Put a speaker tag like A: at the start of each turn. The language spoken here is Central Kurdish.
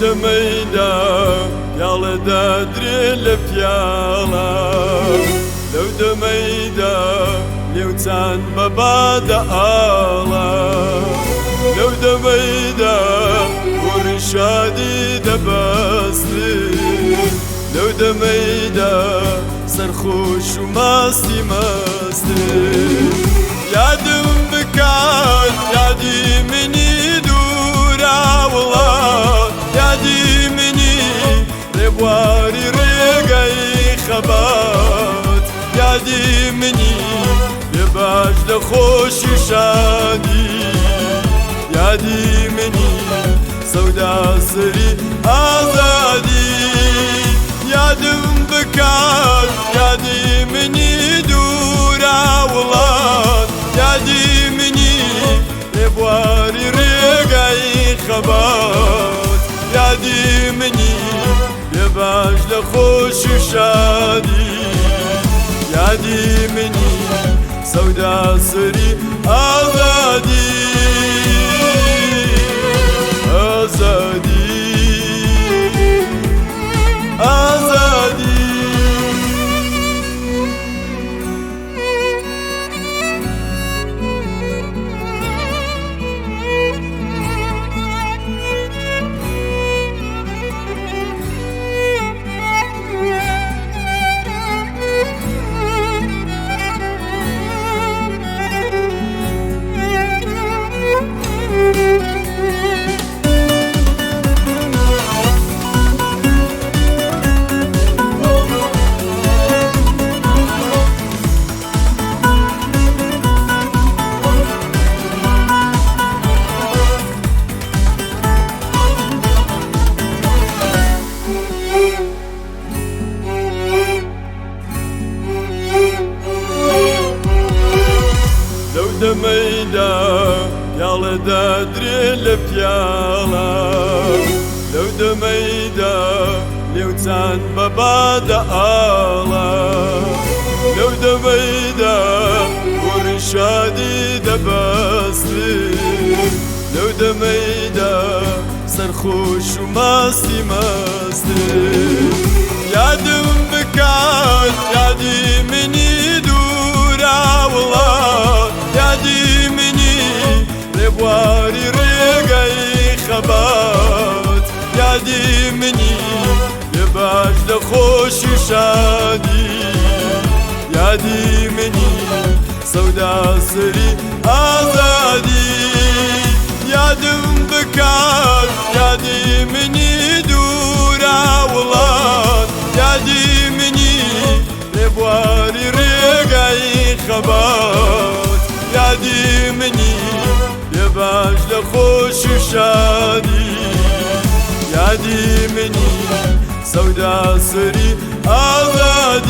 A: دميدا يالا دادري البيالا لو دميدا ليوتان ببادا آلا لو دميدا ورشادي دباسلي لو دميدا سرخوش وماستي يادم بكات يادي مني دورا والله يادي مني ربواري رقاي خبات يادي مني يباش دخوش شادي يادي مني سودا سري آزادي يادم بكات يادي مني دورا والله يادي مني ربواري رقاي خبات يادي مني يباش لخوش شادي يادي مني سودا سري آزادي آزادي آزادي دميدا يالا دادري البيالا لو دميدا ليوتان ببادا آلا لو دميدا ورشادي دباسلي لو دميدا سرخوش وماستي يادم بكات يادي مني دورا والله يادي مني ربواري رقاي خبات يادي مني يباش دخوش شادي يادي مني سودا سري آزادي يادم بكات يادي مني دورا والله يادي مني ربواري رقاي خبات يادي مني يباش لخوش شادي يادي مني سودا سري آزادي